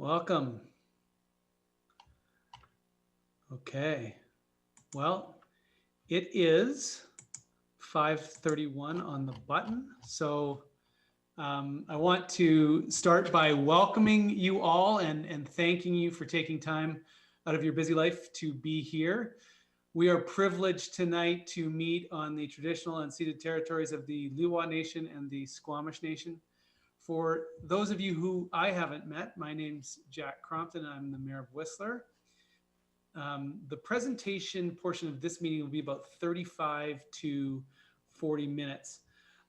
Welcome. Okay. Well, it is 5:31 on the button. So I want to start by welcoming you all and thanking you for taking time out of your busy life to be here. We are privileged tonight to meet on the traditional unceded territories of the Lewa Nation and the Squamish Nation. For those of you who I haven't met, my name's Jack Crompton. I'm the Mayor of Whistler. The presentation portion of this meeting will be about 35 to 40 minutes.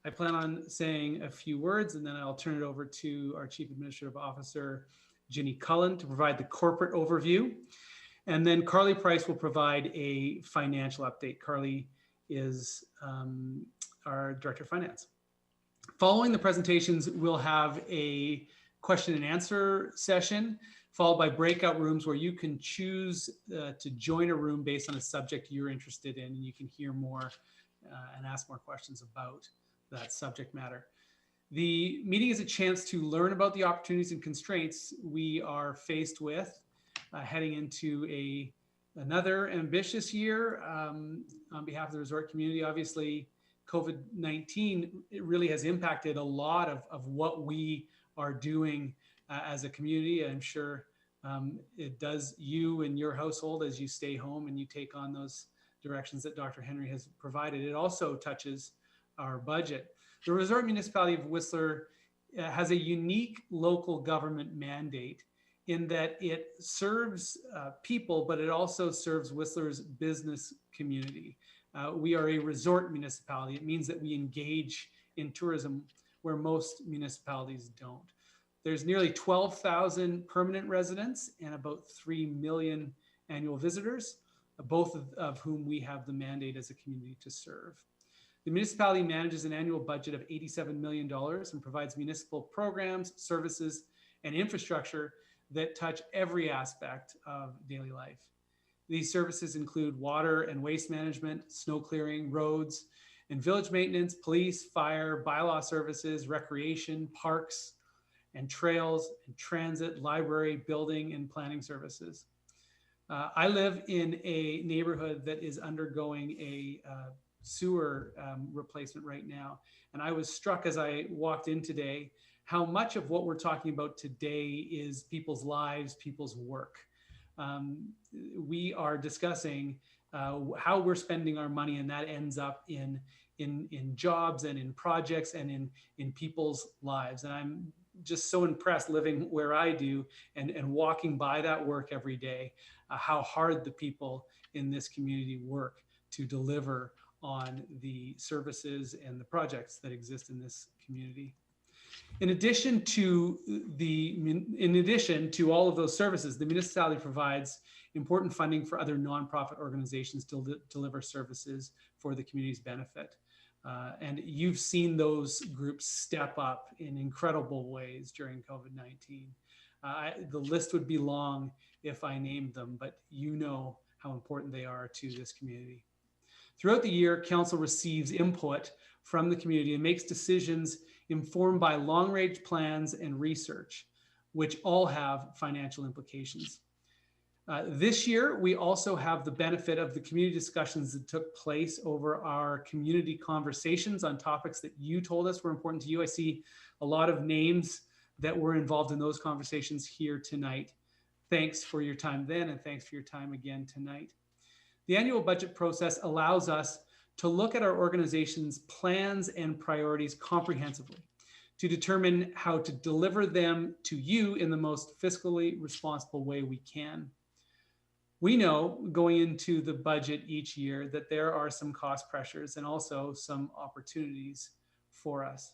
I plan on saying a few words and then I'll turn it over to our Chief Administrative Officer, Ginny Cullen, to provide the corporate overview. And then Carly Price will provide a financial update. Carly is our Director of Finance. Following the presentations, we'll have a question and answer session, followed by breakout rooms where you can choose to join a room based on a subject you're interested in, and you can hear more and ask more questions about that subject matter. The meeting is a chance to learn about the opportunities and constraints we are faced with heading into another ambitious year on behalf of the resort community. Obviously, COVID-19, it really has impacted a lot of what we are doing as a community. I'm sure it does you and your household as you stay home and you take on those directions that Dr. Henry has provided. It also touches our budget. The Resort Municipality of Whistler has a unique local government mandate in that it serves people, but it also serves Whistler's business community. We are a resort municipality. It means that we engage in tourism where most municipalities don't. There's nearly 12,000 permanent residents and about 3 million annual visitors, both of whom we have the mandate as a community to serve. The municipality manages an annual budget of $87 million and provides municipal programs, services, and infrastructure that touch every aspect of daily life. These services include water and waste management, snow clearing, roads and village maintenance, police, fire, bylaw services, recreation, parks and trails, and transit, library, building, and planning services. I live in a neighborhood that is undergoing a sewer replacement right now. And I was struck as I walked in today how much of what we're talking about today is people's lives, people's work. We are discussing how we're spending our money, and that ends up in jobs and in projects and in people's lives. And I'm just so impressed living where I do and walking by that work every day, how hard the people in this community work to deliver on the services and the projects that exist in this community. In addition to all of those services, the municipality provides important funding for other nonprofit organizations to deliver services for the community's benefit. And you've seen those groups step up in incredible ways during COVID-19. The list would be long if I named them, but you know how important they are to this community. Throughout the year, Council receives input from the community and makes decisions informed by long-range plans and research, which all have financial implications. This year, we also have the benefit of the community discussions that took place over our community conversations on topics that you told us were important to you. I see a lot of names that were involved in those conversations here tonight. Thanks for your time then, and thanks for your time again tonight. The annual budget process allows us to look at our organization's plans and priorities comprehensively to determine how to deliver them to you in the most fiscally responsible way we can. We know going into the budget each year that there are some cost pressures and also some opportunities for us.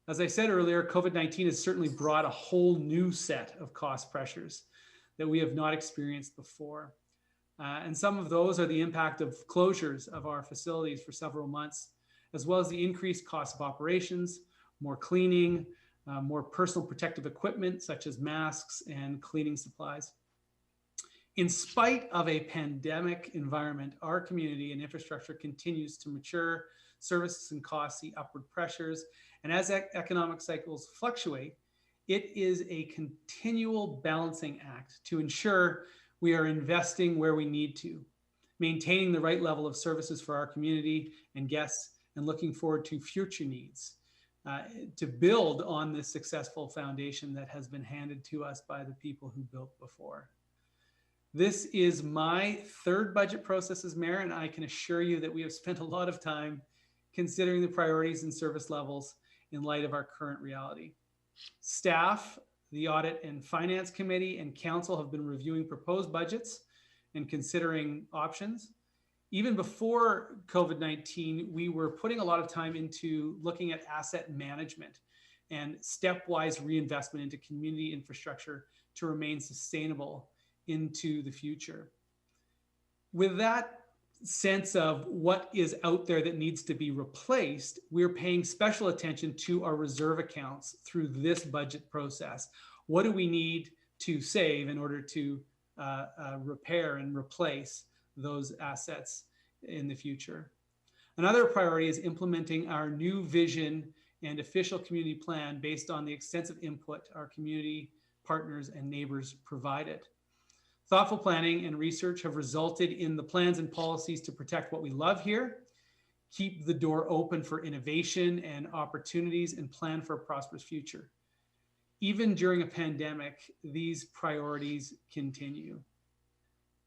As I said earlier, COVID-19 has certainly brought a whole new set of cost pressures that we have not experienced before. And some of those are the impact of closures of our facilities for several months, as well as the increased cost of operations, more cleaning, more personal protective equipment, such as masks and cleaning supplies. In spite of a pandemic environment, our community and infrastructure continues to mature, services and costs see upward pressures, and as economic cycles fluctuate, It is a continual balancing act to ensure we are investing where we need to, maintaining the right level of services for our community and guests, and looking forward to future needs to build on this successful foundation that has been handed to us by the people who built before. This is my third budget process as mayor, and I can assure you that we have spent a lot of time considering the priorities and service levels in light of our current reality. Staff, the Audit and Finance Committee, and Council have been reviewing proposed budgets and considering options. Even before COVID-19, we were putting a lot of time into looking at asset management and stepwise reinvestment into community infrastructure to remain sustainable into the future. With that sense of what is out there that needs to be replaced, we're paying special attention to our reserve accounts through this budget process. What do we need to save in order to repair and replace those assets in the future? Another priority is implementing our new vision and official community plan based on the extensive input our community partners and neighbors provided. Thoughtful planning and research have resulted in the plans and policies to protect what we love here, keep the door open for innovation and opportunities, and plan for a prosperous future. Even during a pandemic, these priorities continue.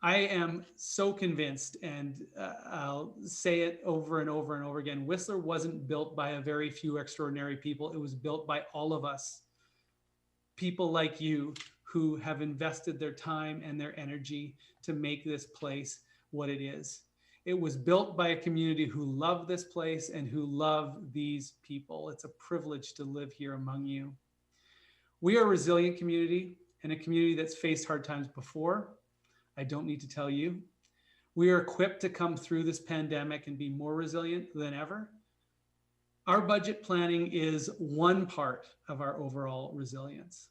I am so convinced, and I'll say it over and over and over again, Whistler wasn't built by a very few extraordinary people. It was built by all of us, people like you, who have invested their time and their energy to make this place what it is. It was built by a community who love this place and who love these people. It's a privilege to live here among you. We are a resilient community and a community that's faced hard times before. I don't need to tell you. We are equipped to come through this pandemic and be more resilient than ever. Our budget planning is one part of our overall resilience.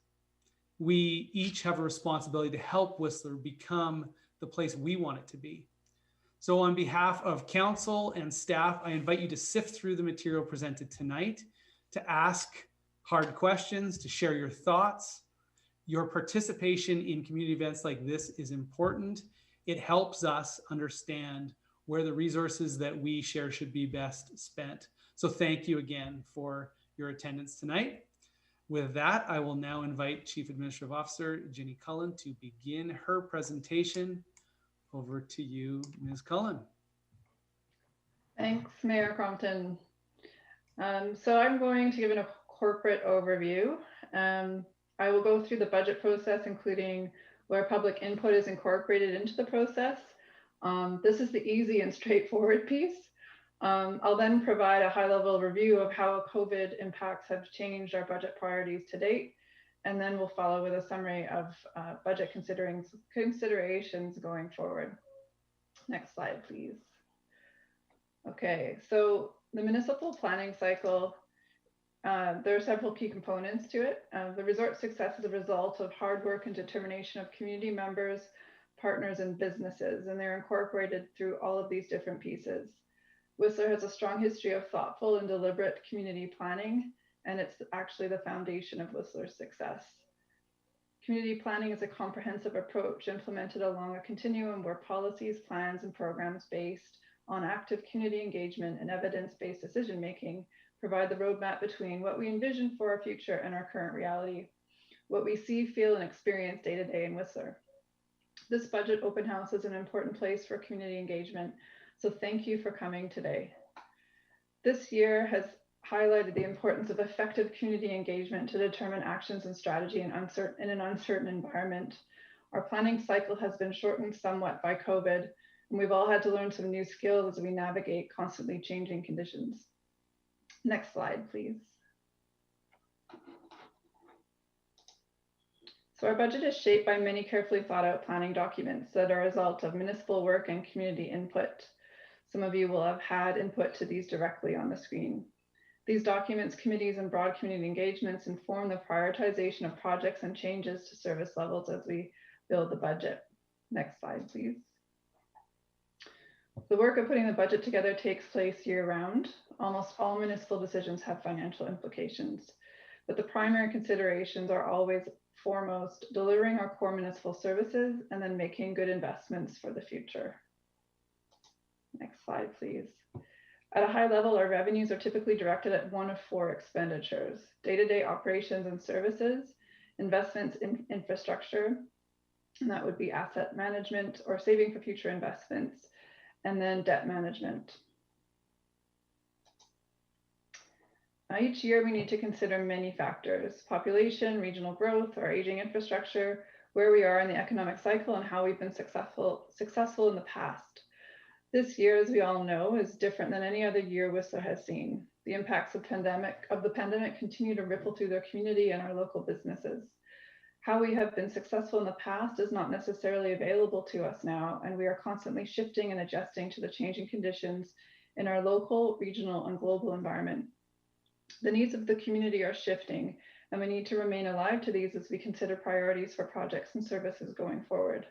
We each have a responsibility to help Whistler become the place we want it to be. So on behalf of council and staff, I invite you to sift through the material presented tonight, to ask hard questions, to share your thoughts. Your participation in community events like this is important. It helps us understand where the resources that we share should be best spent. So thank you again for your attendance tonight. With that, I will now invite Chief Administrative Officer Ginny Cullen to begin her presentation. Over to you, Ms. Cullen. Thanks, Mayor Crompton. So I'm going to give a corporate overview. I will go through the budget process, including where public input is incorporated into the process. This is the easy and straightforward piece. I'll then provide a high-level review of how COVID impacts have changed our budget priorities to date, and then we'll follow with a summary of budget considerations going forward. Next slide, please. Okay, so the municipal planning cycle, there are several key components to it. The resort's success is a result of hard work and determination of community members, partners, and businesses, and they're incorporated through all of these different pieces. Whistler has a strong history of thoughtful and deliberate community planning, and it's actually the foundation of Whistler's success. Community planning is a comprehensive approach implemented along a continuum where policies, plans, and programs based on active community engagement and evidence-based decision-making provide the roadmap between what we envision for our future and our current reality, what we see, feel, and experience day to day in Whistler. This budget open house is an important place for community engagement, so thank you for coming today. This year has highlighted the importance of effective community engagement to determine actions and strategy in an uncertain environment. Our planning cycle has been shortened somewhat by COVID, and we've all had to learn some new skills as we navigate constantly changing conditions. Next slide, please. So our budget is shaped by many carefully thought out planning documents that are a result of municipal work and community input. Some of you will have had input to these directly on the screen. These documents, committees, and broad community engagements inform the prioritization of projects and changes to service levels as we build the budget. Next slide, please. The work of putting the budget together takes place year-round. Almost all municipal decisions have financial implications. but the primary considerations are always foremost delivering our core municipal services and then making good investments for the future. Next slide, please. At a high level, our revenues are typically directed at one of four expenditures: day-to-day operations and services, investments in infrastructure, and that would be asset management or saving for future investments, and then debt management. Each year, we need to consider many factors: population, regional growth, our aging infrastructure, where we are in the economic cycle, and how we've been successful in the past. This year, as we all know, is different than any other year Whistler has seen. The impacts of the pandemic continue to ripple through their community and our local businesses. How we have been successful in the past is not necessarily available to us now, and we are constantly shifting and adjusting to the changing conditions in our local, regional, and global environment. The needs of the community are shifting, and we need to remain alive to these as we consider priorities for projects and services going forward.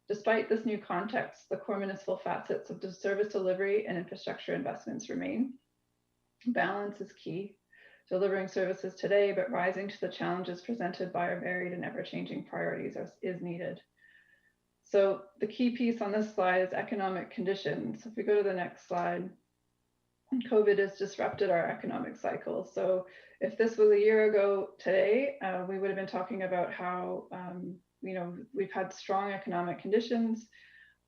Despite this new context, the core municipal facets of the service delivery and infrastructure investments remain. Balance is key, delivering services today, but rising to the challenges presented by our varied and ever-changing priorities is needed. So the key piece on this slide is economic conditions. If we go to the next slide, COVID has disrupted our economic cycle. So if this was a year ago today, we would have been talking about how we've had strong economic conditions.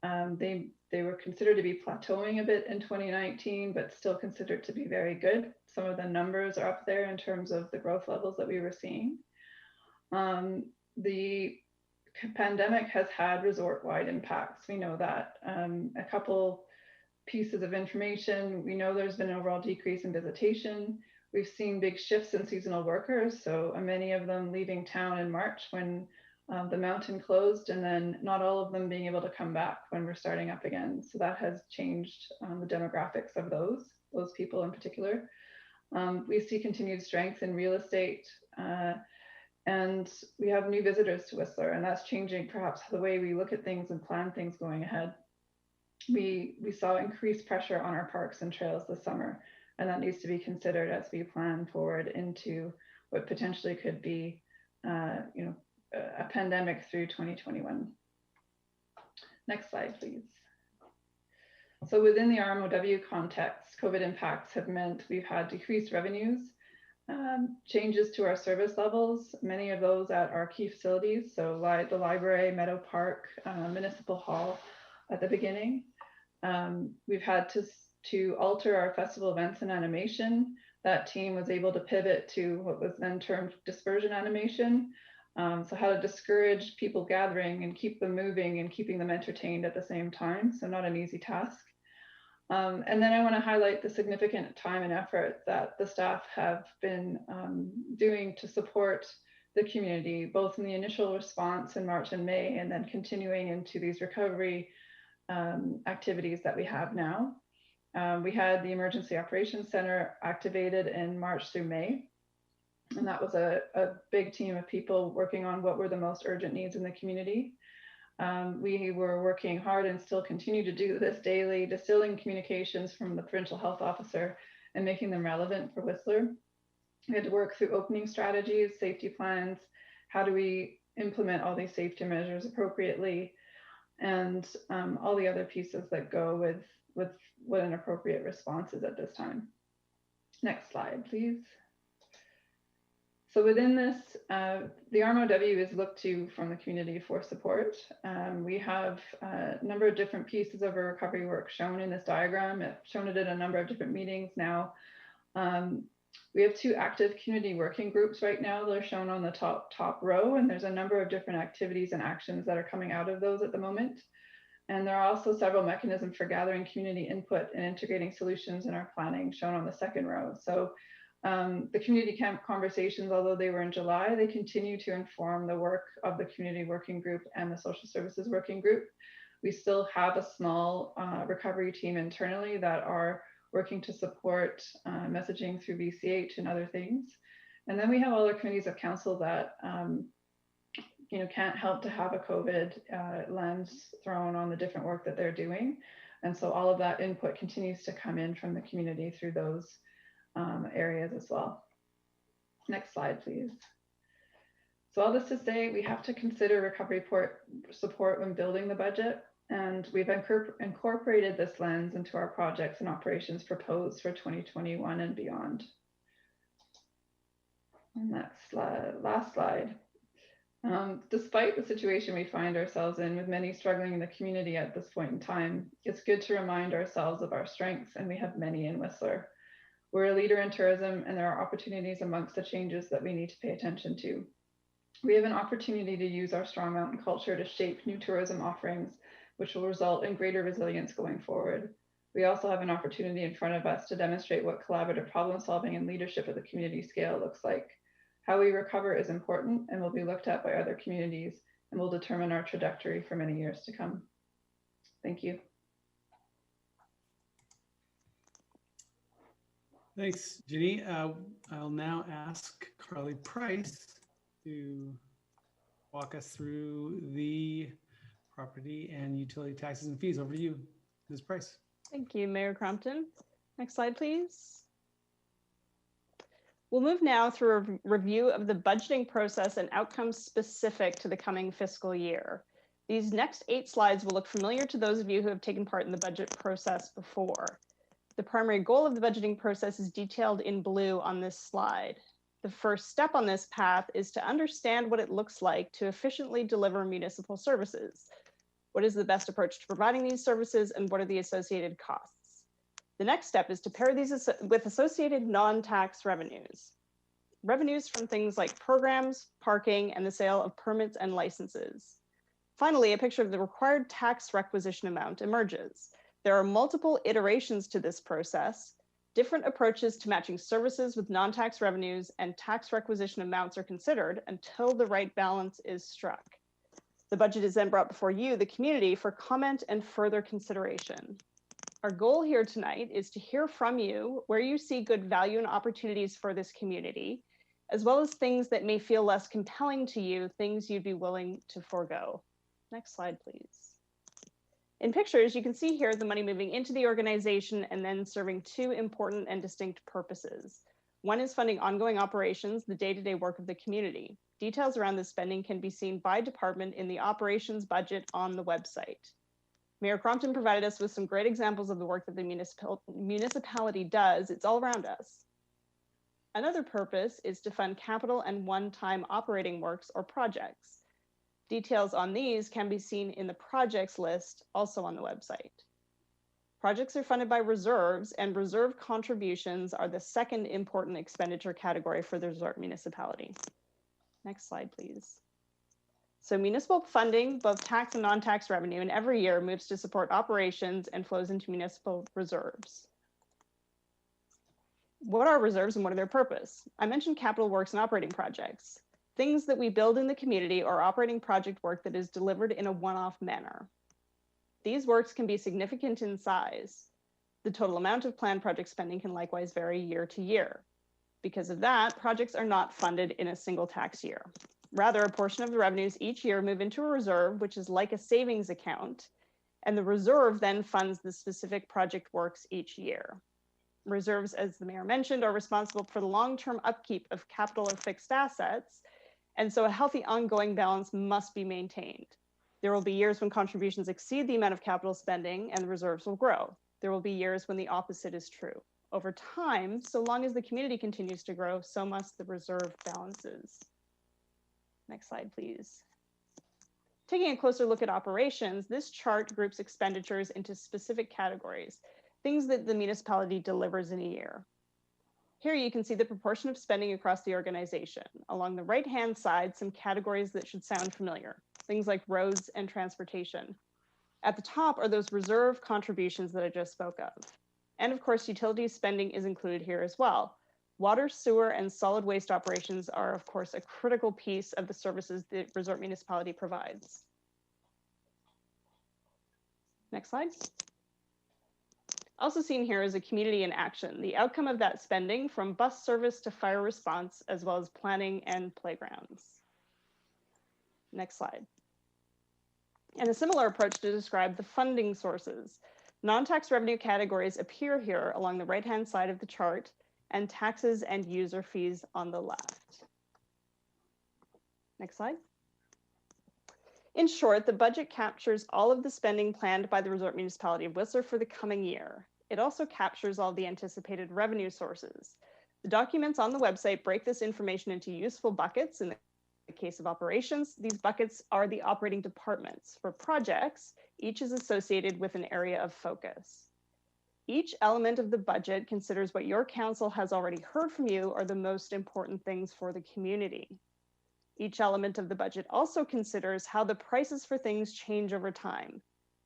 They were considered to be plateauing a bit in 2019, but still considered to be very good. Some of the numbers are up there in terms of the growth levels that we were seeing. The pandemic has had resort-wide impacts. We know that. A couple pieces of information. We know there's been an overall decrease in visitation. We've seen big shifts in seasonal workers. So many of them leaving town in March when the mountain closed, and then not all of them being able to come back when we're starting up again. So that has changed the demographics of those people in particular. We see continued strength in real estate, and we have new visitors to Whistler, and that's changing perhaps the way we look at things and plan things going ahead. We saw increased pressure on our parks and trails this summer, and that needs to be considered as we plan forward into what potentially could be a pandemic through 2021. Next slide, please. So within the RMOW context, COVID impacts have meant we've had decreased revenues, changes to our service levels, many of those at our key facilities. So the library, Meadow Park, Municipal Hall at the beginning. We've had to alter our festival events and animation. That team was able to pivot to what was then termed dispersion animation. So how to discourage people gathering and keep them moving and keeping them entertained at the same time. So not an easy task. And then I want to highlight the significant time and effort that the staff have been doing to support the community, both in the initial response in March and May, and then continuing into these recovery activities that we have now. We had the Emergency Operations Center activated in March through May. And that was a big team of people working on what were the most urgent needs in the community. We were working hard and still continue to do this daily, distilling communications from the provincial health officer and making them relevant for Whistler. We had to work through opening strategies, safety plans, how do we implement all these safety measures appropriately, and all the other pieces that go with what an appropriate response is at this time. Next slide, please. So within this, the RMOW is looked to from the community for support. We have a number of different pieces of our recovery work shown in this diagram. I've shown it at a number of different meetings now. We have 2 active community working groups right now. They're shown on the top row, and there's a number of different activities and actions that are coming out of those at the moment. And there are also several mechanisms for gathering community input and integrating solutions in our planning shown on the second row. So the community camp conversations, although they were in July, they continue to inform the work of the community working group and the social services working group. We still have a small recovery team internally that are working to support messaging through VCH and other things. And then we have other committees of council that can't help to have a COVID lens thrown on the different work that they're doing. And so all of that input continues to come in from the community through those areas as well. Next slide, please. So all this to say, we have to consider recovery support when building the budget, and we've incorporated this lens into our projects and operations proposed for 2021 and beyond. And that's last slide. Despite the situation we find ourselves in, with many struggling in the community at this point in time, it's good to remind ourselves of our strengths, and we have many in Whistler. We're a leader in tourism, and there are opportunities amongst the changes that we need to pay attention to. We have an opportunity to use our strong mountain culture to shape new tourism offerings, which will result in greater resilience going forward. We also have an opportunity in front of us to demonstrate what collaborative problem solving and leadership at the community scale looks like. How we recover is important and will be looked at by other communities and will determine our trajectory for many years to come. Thank you. Thanks, Ginny. I'll now ask Carly Price to walk us through the property and utility taxes and fees. Over to you, Ms. Price. Thank you, Mayor Crompton. Next slide, please. We'll move now through a review of the budgeting process and outcomes specific to the coming fiscal year. These next 8 slides will look familiar to those of you who have taken part in the budget process before. The primary goal of the budgeting process is detailed in blue on this slide. The first step on this path is to understand what it looks like to efficiently deliver municipal services. What is the best approach to providing these services, and what are the associated costs? The next step is to pair these with associated non-tax revenues. Revenues from things like programs, parking, and the sale of permits and licenses. Finally, a picture of the required tax requisition amount emerges. There are multiple iterations to this process. Different approaches to matching services with non-tax revenues and tax requisition amounts are considered until the right balance is struck. The budget is then brought before you, the community, for comment and further consideration. Our goal here tonight is to hear from you where you see good value and opportunities for this community, as well as things that may feel less compelling to you, things you'd be willing to forego. Next slide, please. In pictures, you can see here the money moving into the organization and then serving 2 important and distinct purposes. One is funding ongoing operations, the day-to-day work of the community. Details around this spending can be seen by department in the operations budget on the website. Mayor Crompton provided us with some great examples of the work that the municipality does. It's all around us. Another purpose is to fund capital and one-time operating works or projects. Details on these can be seen in the projects list, also on the website. Projects are funded by reserves, and reserve contributions are the second important expenditure category for the resort municipality. Next slide, please. So municipal funding, both tax and non-tax revenue, and every year moves to support operations and flows into municipal reserves. What are reserves and what are their purpose? I mentioned capital works and operating projects, things that we build in the community or operating project work that is delivered in a one-off manner. These works can be significant in size. The total amount of planned project spending can likewise vary year to year. Because of that, projects are not funded in a single tax year. Rather, a portion of the revenues each year move into a reserve, which is like a savings account, and the reserve then funds the specific project works each year. Reserves, as the mayor mentioned, are responsible for the long-term upkeep of capital or fixed assets, and so a healthy ongoing balance must be maintained. There will be years when contributions exceed the amount of capital spending and the reserves will grow. There will be years when the opposite is true. Over time, so long as the community continues to grow, so must the reserve balances. Next slide, please. Taking a closer look at operations, this chart groups expenditures into specific categories, things that the municipality delivers in a year. Here you can see the proportion of spending across the organization. Along the right-hand side, some categories that should sound familiar, things like roads and transportation. At the top are those reserve contributions that I just spoke of. And of course, utility spending is included here as well. Water, sewer, and solid waste operations are, of course, a critical piece of the services the resort municipality provides. Next slide. Also seen here is a community in action, the outcome of that spending from bus service to fire response, as well as planning and playgrounds. Next slide. And a similar approach to describe the funding sources. Non-tax revenue categories appear here along the right-hand side of the chart, and taxes and user fees on the left. Next slide. In short, the budget captures all of the spending planned by the Resort Municipality of Whistler for the coming year. It also captures all the anticipated revenue sources. The documents on the website break this information into useful buckets. In the case of operations, these buckets are the operating departments. For projects, each is associated with an area of focus. Each element of the budget considers what your council has already heard from you are the most important things for the community. Each element of the budget also considers how the prices for things change over time.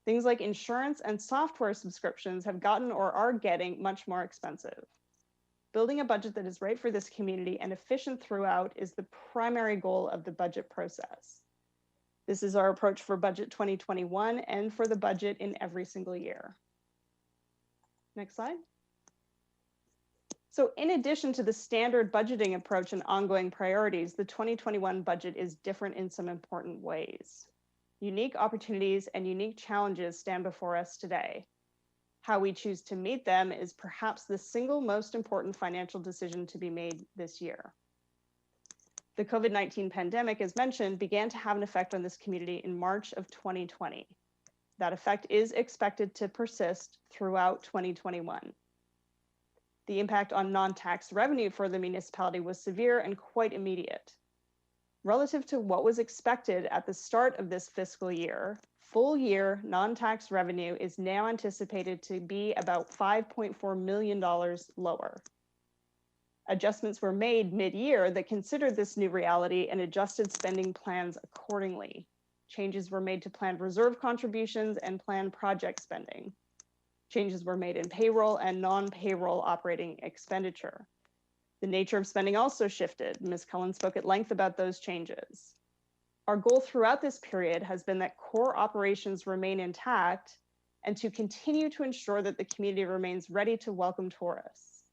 Things like insurance and software subscriptions have gotten or are getting much more expensive. Building a budget that is right for this community and efficient throughout is the primary goal of the budget process. This is our approach for budget 2021 and for the budget in every single year. Next slide. So in addition to the standard budgeting approach and ongoing priorities, the 2021 budget is different in some important ways. Unique opportunities and unique challenges stand before us today. How we choose to meet them is perhaps the single most important financial decision to be made this year. The COVID-19 pandemic, as mentioned, began to have an effect on this community in March of 2020. That effect is expected to persist throughout 2021. The impact on non-tax revenue for the municipality was severe and quite immediate. Relative to what was expected at the start of this fiscal year, full year non-tax revenue is now anticipated to be about $5.4 million lower. Adjustments were made mid-year that considered this new reality and adjusted spending plans accordingly. Changes were made to planned reserve contributions and planned project spending. Changes were made in payroll and non-payroll operating expenditure. The nature of spending also shifted. Ms. Cullen spoke at length about those changes. Our goal throughout this period has been that core operations remain intact and to continue to ensure that the community remains ready to welcome tourists.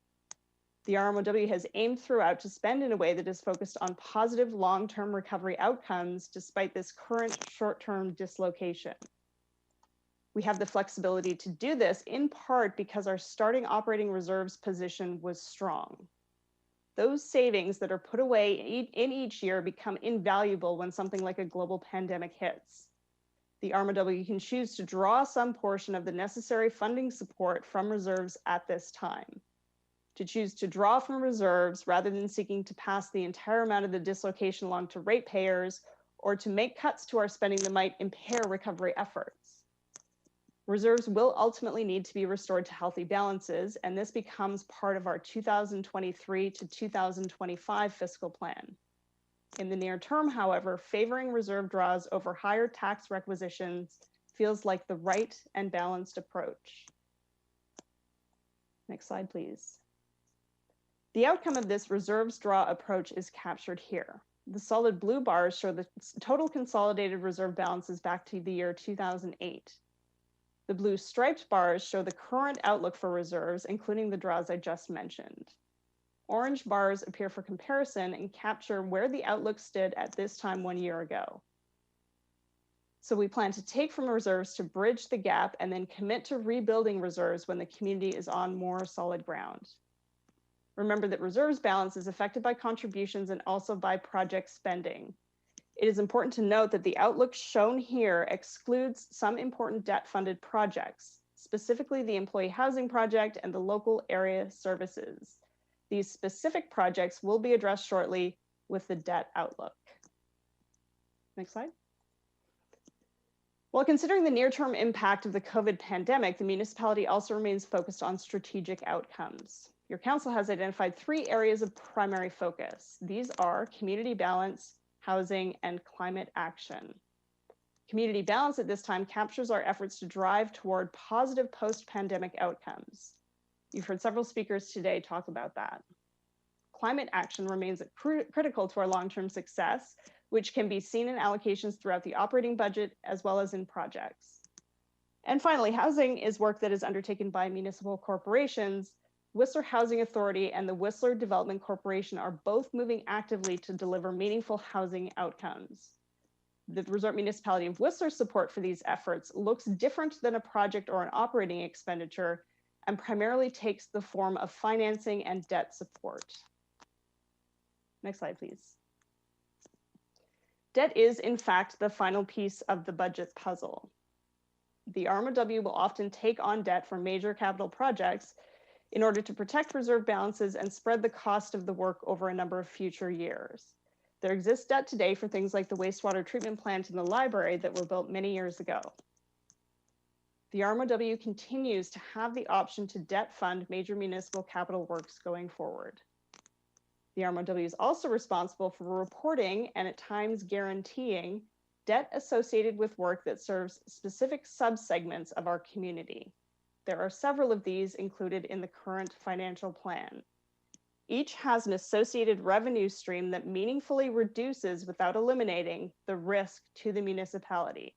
The RMOW has aimed throughout to spend in a way that is focused on positive long-term recovery outcomes despite this current short-term dislocation. We have the flexibility to do this in part because our starting operating reserves position was strong. Those savings that are put away in each year become invaluable when something like a global pandemic hits. The RMOW can choose to draw some portion of the necessary funding support from reserves at this time. To choose to draw from reserves rather than seeking to pass the entire amount of the dislocation along to ratepayers or to make cuts to our spending that might impair recovery efforts. Reserves will ultimately need to be restored to healthy balances, and this becomes part of our 2023 to 2025 fiscal plan. In the near term, however, favoring reserve draws over higher tax requisitions feels like the right and balanced approach. Next slide, please. The outcome of this reserves draw approach is captured here. The solid blue bars show the total consolidated reserve balances back to the year 2008. The blue striped bars show the current outlook for reserves, including the draws I just mentioned. Orange bars appear for comparison and capture where the outlook stood at this time 1 year ago. So we plan to take from reserves to bridge the gap and then commit to rebuilding reserves when the community is on more solid ground. Remember that reserves balance is affected by contributions and also by project spending. It is important to note that the outlook shown here excludes some important debt-funded projects, specifically the employee housing project and the local area services. These specific projects will be addressed shortly with the debt outlook. Next slide. While considering the near-term impact of the COVID pandemic, the municipality also remains focused on strategic outcomes. Your council has identified 3 areas of primary focus. These are community balance, housing, and climate action. Community balance at this time captures our efforts to drive toward positive post-pandemic outcomes. You've heard several speakers today talk about that. Climate action remains critical to our long-term success, which can be seen in allocations throughout the operating budget as well as in projects. And finally, housing is work that is undertaken by municipal corporations. Whistler Housing Authority and the Whistler Development Corporation are both moving actively to deliver meaningful housing outcomes. The Resort Municipality of Whistler's support for these efforts looks different than a project or an operating expenditure, and primarily takes the form of financing and debt support. Next slide, please. Debt is, in fact, the final piece of the budget puzzle. The RMLW will often take on debt for major capital projects in order to protect reserve balances and spread the cost of the work over a number of future years. There exists debt today for things like the wastewater treatment plant and the library that were built many years ago. The RMLW continues to have the option to debt fund major municipal capital works going forward. The RMLW is also responsible for reporting and at times guaranteeing debt associated with work that serves specific subsegments of our community. There are several of these included in the current financial plan. Each has an associated revenue stream that meaningfully reduces, without eliminating, the risk to the municipality.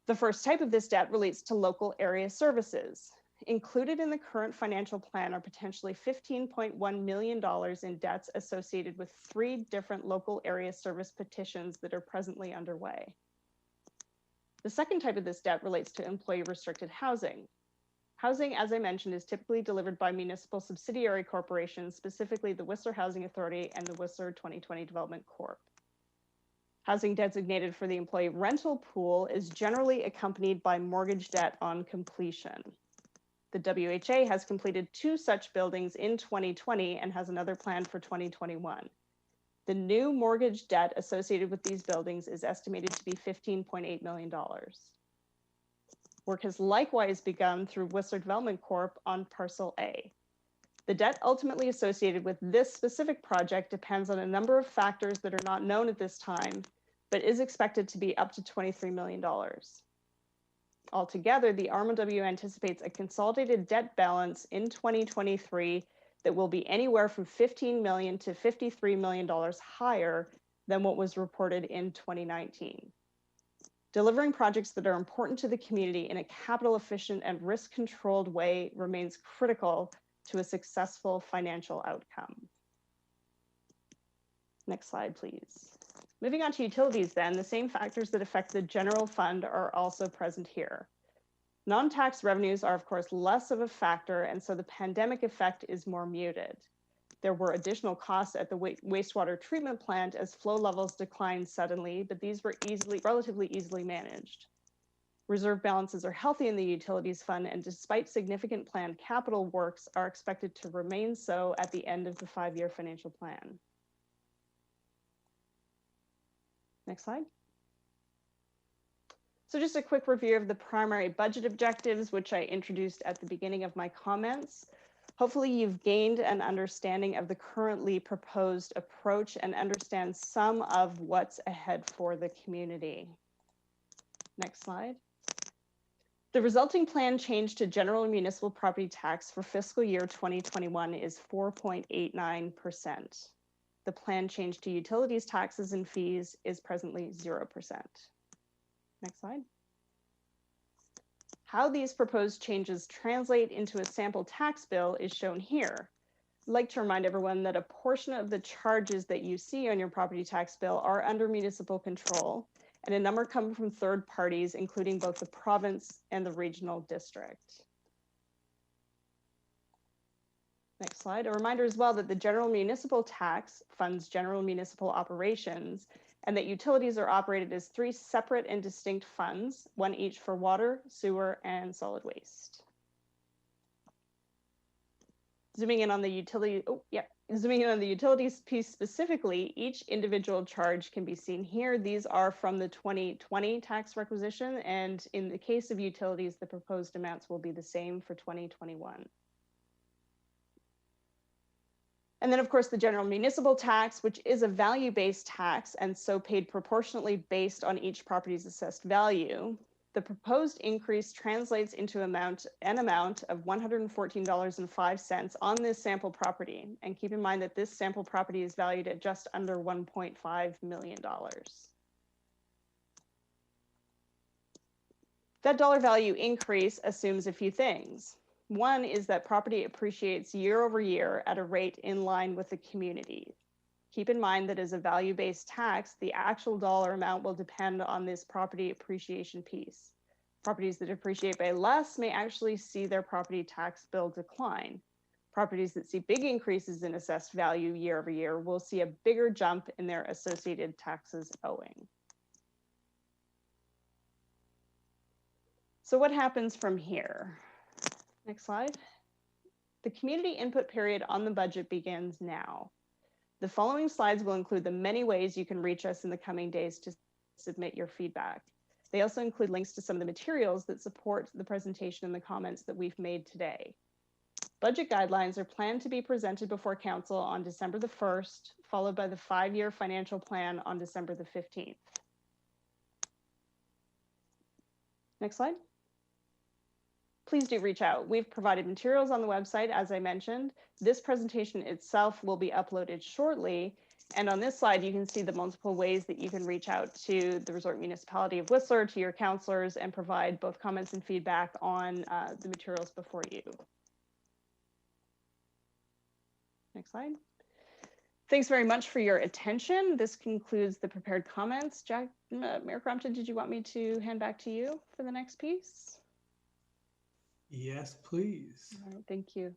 The first type of this debt relates to local area services. Included in the current financial plan are potentially $15.1 million in debts associated with 3 different local area service petitions that are presently underway. The second type of this debt relates to employee restricted housing. Housing, as I mentioned, is typically delivered by municipal subsidiary corporations, specifically the Whistler Housing Authority and the Whistler 2020 Development Corp. Housing designated for the employee rental pool is generally accompanied by mortgage debt on completion. The WHA has completed 2 such buildings in 2020 and has another planned for 2021. The new mortgage debt associated with these buildings is estimated to be $15.8 million. Work has likewise begun through Whistler Development Corp on Parcel A. The debt ultimately associated with this specific project depends on a number of factors that are not known at this time, but is expected to be up to $23 million. Altogether, the RMLW anticipates a consolidated debt balance in 2023 that will be anywhere from $15 million to $53 million higher than what was reported in 2019. Delivering projects that are important to the community in a capital efficient and risk-controlled way remains critical to a successful financial outcome. Next slide, please. Moving on to utilities then, the same factors that affect the general fund are also present here. Non-tax revenues are of course less of a factor, and so the pandemic effect is more muted. There were additional costs at the wastewater treatment plant as flow levels declined suddenly, but these were relatively easily managed. Reserve balances are healthy in the utilities fund, and despite significant planned capital works are expected to remain so at the end of the 5-year financial plan. Next slide. So just a quick review of the primary budget objectives, which I introduced at the beginning of my comments. Hopefully you've gained an understanding of the currently proposed approach and understand some of what's ahead for the community. Next slide. The resulting plan change to general municipal property tax for fiscal year 2021 is 4.89%. The plan change to utilities taxes and fees is presently 0%. Next slide. How these proposed changes translate into a sample tax bill is shown here. I'd like to remind everyone that a portion of the charges that you see on your property tax bill are under municipal control, and a number come from third parties, including both the province and the regional district. Next slide. A reminder as well that the general municipal tax funds general municipal operations, and that utilities are operated as 3 separate and distinct funds, one each for water, sewer, and solid waste. Zooming in on the utilities piece specifically, each individual charge can be seen here. These are from the 2020 tax requisition, and in the case of utilities, the proposed amounts will be the same for 2021. And then, of course, the general municipal tax, which is a value-based tax and so paid proportionately based on each property's assessed value. The proposed increase translates into an amount of $114.05 on this sample property. And keep in mind that this sample property is valued at just under $1.5 million. That dollar value increase assumes a few things. One is that property appreciates year over year at a rate in line with the community. Keep in mind that as a value-based tax, the actual dollar amount will depend on this property appreciation piece. Properties that depreciate by less may actually see their property tax bill decline. Properties that see big increases in assessed value year over year will see a bigger jump in their associated taxes owing. So what happens from here? Next slide. The community input period on the budget begins now. The following slides will include the many ways you can reach us in the coming days to submit your feedback. They also include links to some of the materials that support the presentation and the comments that we've made today. Budget guidelines are planned to be presented before Council on December the 1st, followed by the 5-year financial plan on December the 15th. Next slide. Please do reach out. We've provided materials on the website, as I mentioned. This presentation itself will be uploaded shortly. And on this slide, you can see the multiple ways that you can reach out to the Resort Municipality of Whistler, to your councillors, and provide both comments and feedback on the materials before you. Next slide. Thanks very much for your attention. This concludes the prepared comments. Jack, Mayor Crompton, did you want me to hand back to you for the next piece? Yes, please. All right, thank you.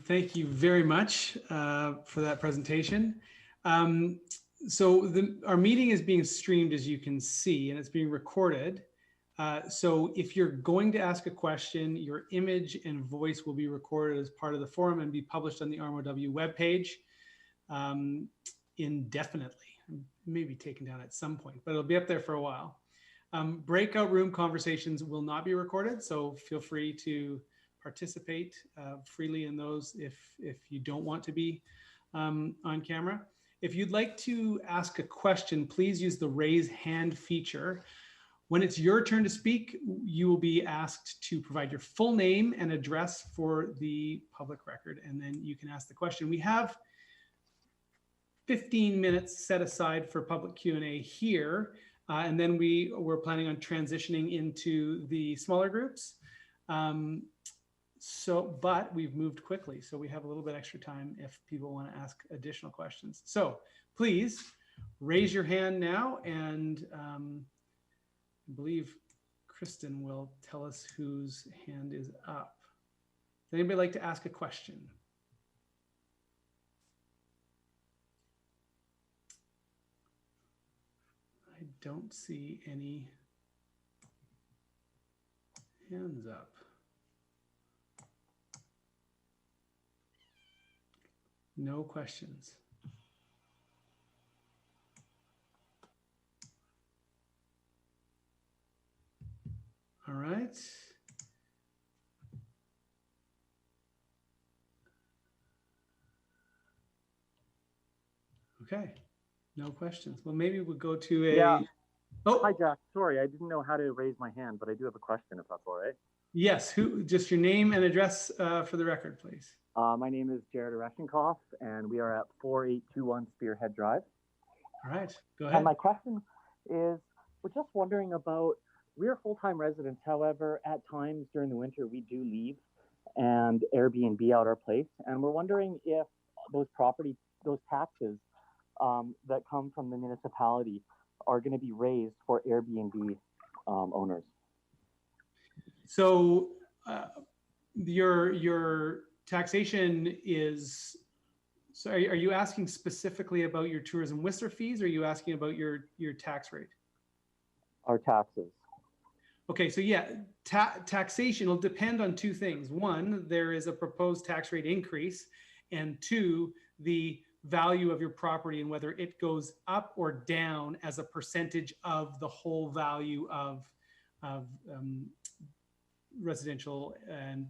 Thank you very much for that presentation. So our meeting is being streamed, as you can see, and it's being recorded. So if you're going to ask a question, your image and voice will be recorded as part of the forum and be published on the RMOW webpage indefinitely. It may be taken down at some point, but it'll be up there for a while. Breakout room conversations will not be recorded, so feel free to participate freely in those if you don't want to be on camera. If you'd like to ask a question, please use the raise hand feature. When it's your turn to speak, you will be asked to provide your full name and address for the public record, and then you can ask the question. We have 15 minutes set aside for public Q&A here. And then we're planning on transitioning into the smaller groups. But we've moved quickly, so we have a little bit extra time if people want to ask additional questions. So please raise your hand now, and I believe Kristen will tell us whose hand is up. Does anybody like to ask a question? I don't see any hands up. No questions. All right. Okay. No questions. Well, maybe we'll go to a. Yeah. Oh, Hi, Jack. Sorry, I didn't know how to raise my hand, but I do have a question if that's all right. yes. Just your name and address for the record, please. My name is Jared Areshenkoff, and we are at 4821 Spearhead Drive. All right. Go ahead. And my question is, we're just wondering about, we're full-time residents. However, at times during the winter, we do leave and Airbnb out our place. And we're wondering if those taxes that come from the municipality are going to be raised for Airbnb owners. So your taxation is, so are you asking specifically about your tourism Whistler fees, or are you asking about your tax rate? Our taxes. Okay, so yeah, taxation will depend on two things. One, there is a proposed tax rate increase, and two, the value of your property and whether it goes up or down as a percentage of the whole value of residential and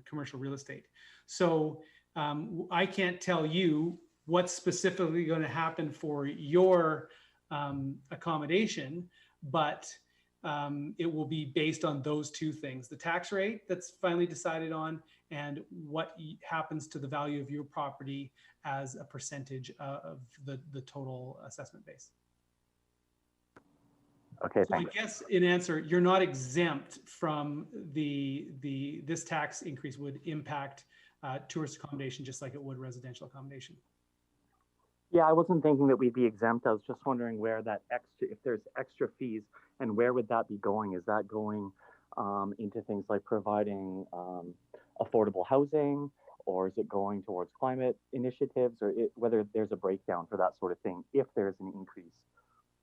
commercial real estate. So I can't tell you what's specifically going to happen for your accommodation, but it will be based on those two things: the tax rate that's finally decided on, and what happens to the value of your property as a percentage of the total assessment base. Okay, so I guess in answer, you're not exempt from this tax increase would impact tourist accommodation just like it would residential accommodation. Yeah, I wasn't thinking that we'd be exempt. I was just wondering where that extra, if there's extra fees, and where would that be going? Is that going into things like providing affordable housing, or is it going towards climate initiatives, or whether there's a breakdown for that sort of thing if there's an increase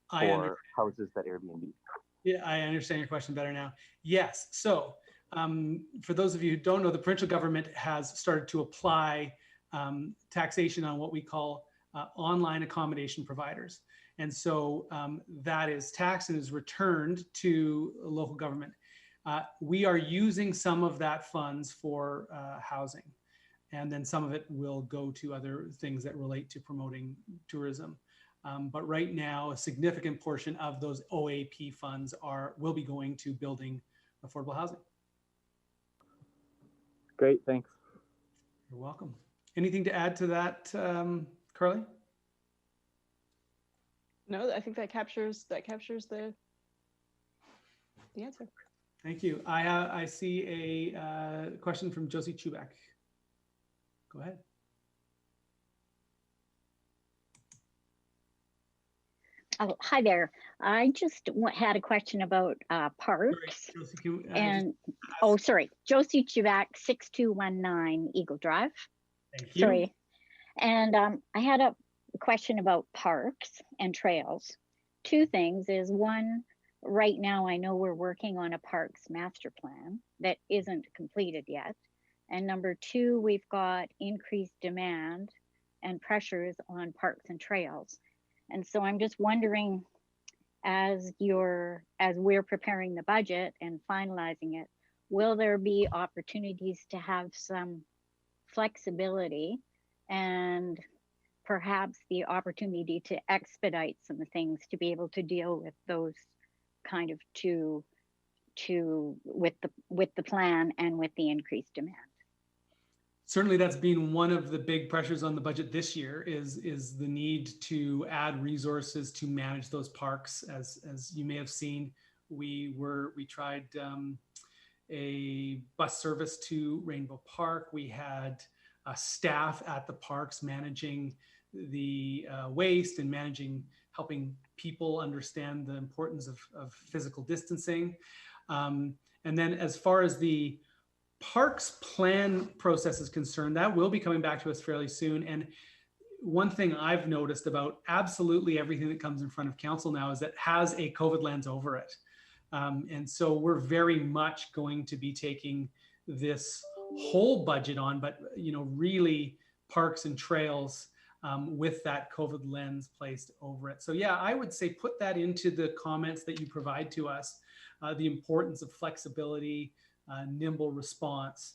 for houses that Airbnb? Yeah, I understand your question better now. Yes. So for those of you who don't know, the provincial government has started to apply taxation on what we call online accommodation providers. And so that is taxed and is returned to local government. We are using some of that funds for housing, and then some of it will go to other things that relate to promoting tourism. But right now, a significant portion of those OAP funds will be going to building affordable housing. Great, thanks. You're welcome. Anything to add to that, Carly? No, I think that captures the answer. Thank you. I see a question from Josie Chubak. Go ahead. Oh, hi there. I just had a question about parks. Sorry, Josie, Josie Chubak, 6219 Eagle Drive. Thank you. Sorry. And I had a question about parks and trails. Two things is, one, right now I know we're working on a parks master plan that isn't completed yet. And number two, we've got increased demand and pressures on parks and trails. And so I'm just wondering, as we're preparing the budget and finalizing it, will there be opportunities to have some flexibility and perhaps the opportunity to expedite some things to be able to deal with those kind of with the plan and with the increased demand? Certainly that's been one of the big pressures on the budget this year is the need to add resources to manage those parks. As you may have seen, we tried a bus service to Rainbow Park. We had staff at the parks managing the waste and helping people understand the importance of physical distancing. And then as far as the parks plan process is concerned, that will be coming back to us fairly soon. And one thing I've noticed about absolutely everything that comes in front of council now is that it has a COVID lens over it. And so we're very much going to be taking this whole budget on, but really parks and trails with that COVID lens placed over it. So yeah, I would say put that into the comments that you provide to us, the importance of flexibility, nimble response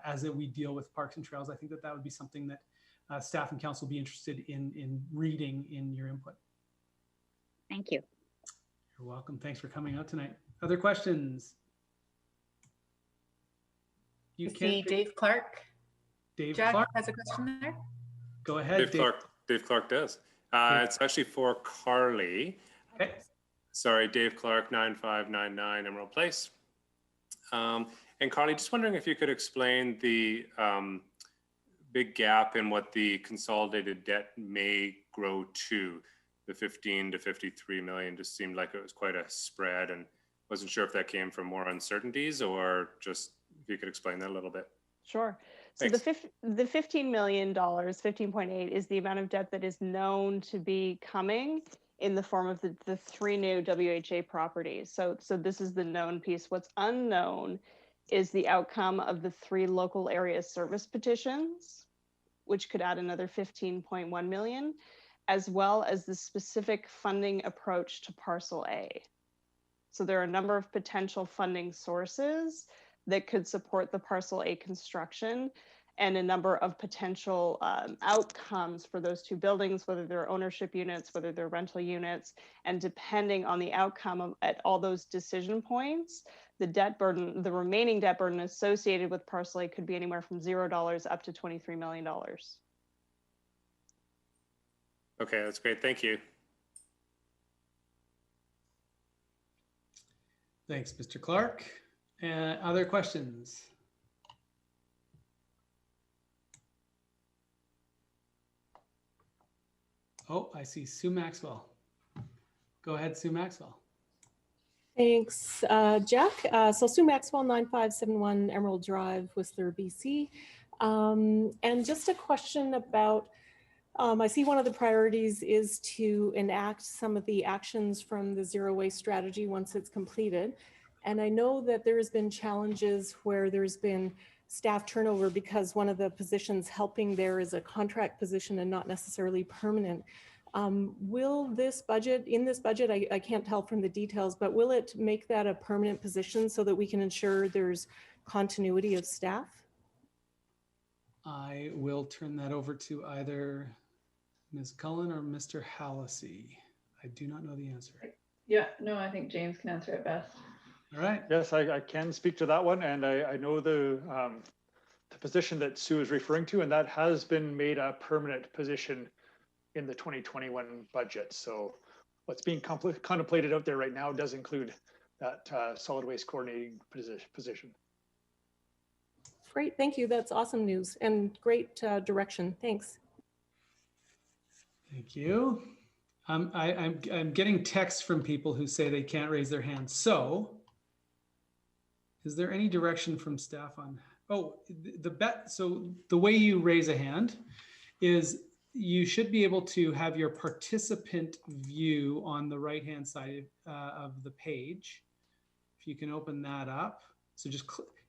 as we deal with parks and trails. I think that would be something that staff and council will be interested in reading in your input. Thank you. You're welcome. Thanks for coming out tonight. Other questions? You see Dave Clark. Dave Jack Clark has a question there. Go ahead. Dave Clark does. It's actually for Carly. Okay. Sorry, Dave Clark, 9599 Emerald Place. And Carly, just wondering if you could explain the big gap in what the consolidated debt may grow to. The 15 to 53 million just seemed like it was quite a spread, and wasn't sure if that came from more uncertainties or just if you could explain that a little bit. Sure. So Thanks. the $15 million, 15.8 is the amount of debt that is known to be coming in the form of the three new WHA properties. So this is the known piece. What's unknown is the outcome of the 3 local area service petitions, which could add another 15.1 million, as well as the specific funding approach to parcel A. So there are a number of potential funding sources that could support the parcel A construction, and a number of potential outcomes for those 2 buildings, whether they're ownership units, whether they're rental units, and depending on the outcome at all those decision points, the remaining debt burden associated with parcel A could be anywhere from $0 up to $23 million. Okay, that's great. Thank you. Thanks, Mr. Clark. Other questions? Oh, I see Sue Maxwell. Go ahead, Sue Maxwell. Thanks, Jack. So Sue Maxwell, 9571 Emerald Drive, Whistler, BC. And just a question about, I see one of the priorities is to enact some of the actions from the zero waste strategy once it's completed. And I know that there has been challenges where there's been staff turnover because one of the positions helping there is a contract position and not necessarily permanent. Will this budget, in this budget, I can't tell from the details, but will it make that a permanent position so that we can ensure there's continuity of staff? I will turn that over to either Ms. Cullen or Mr. Hallisey. I do not know the answer. Yeah, no, I think James can answer it best. All right. Yes, I can speak to that one, and I know the position that Sue is referring to, and that has been made a permanent position in the 2021 budget. So what's being contemplated out there right now does include that solid waste coordinating position. Great, thank you. That's awesome news and great direction. Thanks. Thank you. I'm getting texts from people who say they can't raise their hands. So is there any direction from staff on, so the way you raise a hand is you should be able to have your participant view on the right-hand side of the page. If you can open that up. So just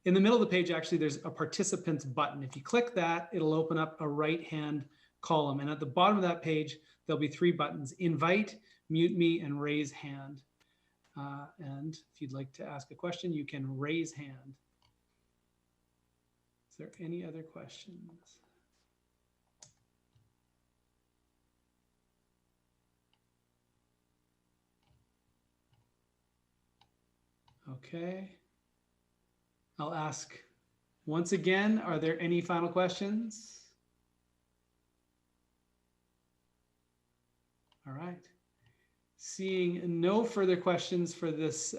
in the middle of the page, actually, there's a participants button. If you click that, it'll open up a right-hand column. And at the bottom of that page, there'll be 3 buttons: invite, mute me, and raise hand. And if you'd like to ask a question, you can raise hand. Is there any other questions? Okay. I'll ask once again, are there any final questions? All right. Seeing no further questions for this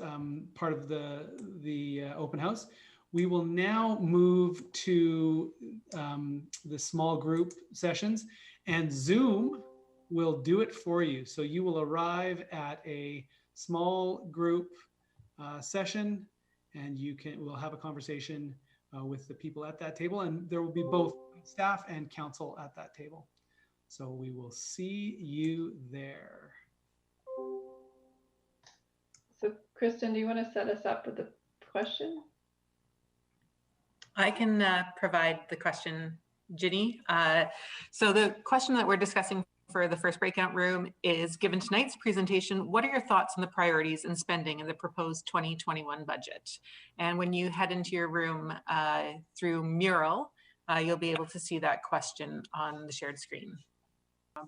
part of the open house, we will now move to the small group sessions, and Zoom will do it for you. So you will arrive at a small group session, and we'll have a conversation with the people at that table, and there will be both staff and council at that table. So we will see you there. So Kristen, do you want to set us up with the question? I can provide the question, Ginny. So the question that we're discussing for the first breakout room is, given tonight's presentation, what are your thoughts on the priorities and spending in the proposed 2021 budget? And when you head into your room through Mural, you'll be able to see that question on the shared screen.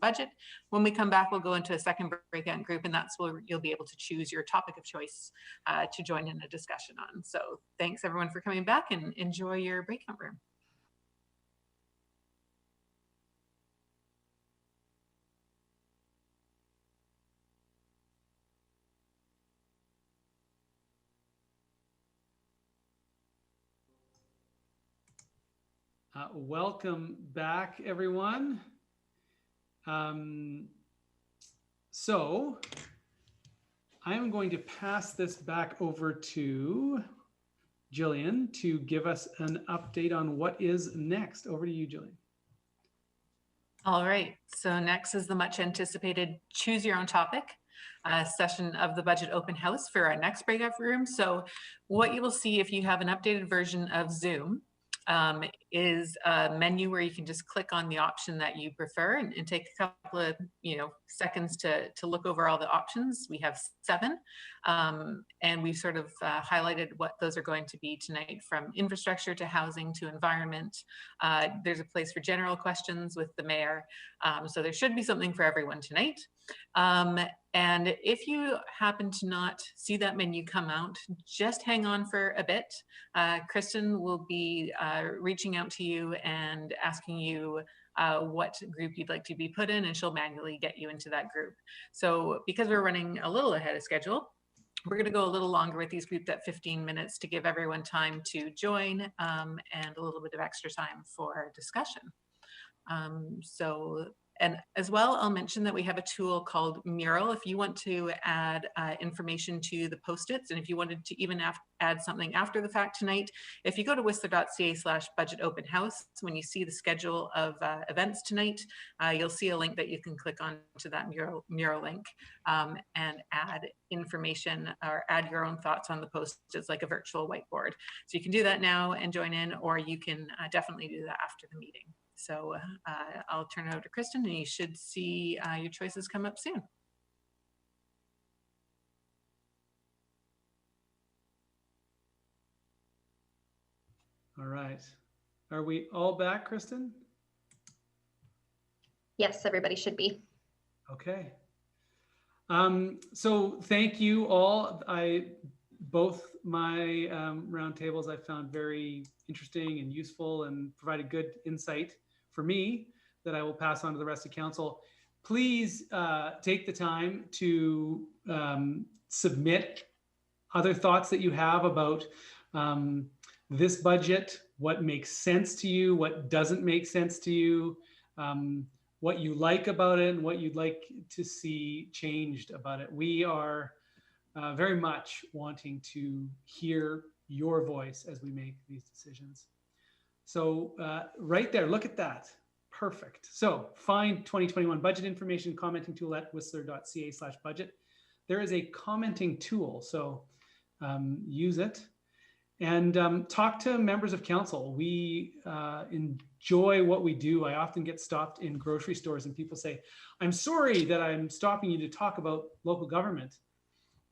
Budget. When we come back, we'll go into a second breakout group, and that's where you'll be able to choose your topic of choice to join in a discussion on. So thanks everyone for coming back, and enjoy your breakout room. Welcome back, everyone. So I'm going to pass this back over to Jillian to give us an update on what is next. Over to you, Jillian. All right, so next is the much anticipated Choose Your Own Topic session of the budget open house for our next breakout room. So what you will see if you have an updated version of Zoom is a menu where you can just click on the option that you prefer and take a couple of seconds to look over all the options. We have 7, and we've sort of highlighted what those are going to be tonight, from infrastructure to housing to environment. There's a place for general questions with the mayor, so there should be something for everyone tonight. And if you happen to not see that menu come out, just hang on for a bit. Kristen will be reaching out to you and asking you what group you'd like to be put in, and she'll manually get you into that group. So because we're running a little ahead of schedule, we're going to go a little longer with these groups at 15 minutes to give everyone time to join and a little bit of extra time for discussion. So And as well, I'll mention that we have a tool called Mural. If you want to add information to the post-its, and if you wanted to even add something after the fact tonight, if you go to whistler.ca/budget open house, when you see the schedule of events tonight, you'll see a link that you can click on to that mural link and add information or add your own thoughts on the post-its like a virtual whiteboard. So you can do that now and join in, or you can definitely do that after the meeting. So I'll turn it over to Kristen, and you should see your choices come up soon. All right. Are we all back, Kristen? Yes, everybody should be. Okay. So thank you all. Both my roundtables I found very interesting and useful and provided good insight for me that I will pass on to the rest of council. Please take the time to submit other thoughts that you have about this budget, what makes sense to you, what doesn't make sense to you, what you like about it and what you'd like to see changed about it. We are very much wanting to hear your voice as we make these decisions. So right there, look at that. Perfect. So find 2021 budget information commenting tool at whistler.ca/budget. There is a commenting tool, so use it. And talk to members of council. We enjoy what we do. I often get stopped in grocery stores and people say, I'm sorry that I'm stopping you to talk about local government.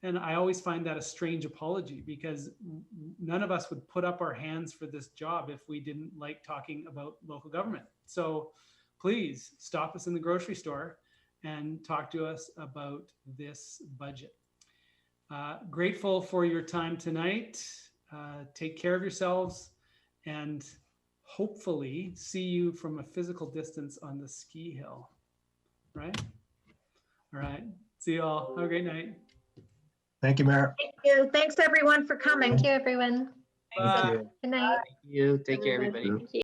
And I always find that a strange apology, because none of us would put up our hands for this job if we didn't like talking about local government. So please stop us in the grocery store and talk to us about this budget. Grateful for your time tonight. Take care of yourselves, and hopefully see you from a physical distance on the ski hill. Right? All right. See you all. Have a great night. Thank you, Mayor. Thank you. Thanks everyone for coming. Thank you, everyone. Bye. Good night. Thank you. Take care, everybody. Thank you.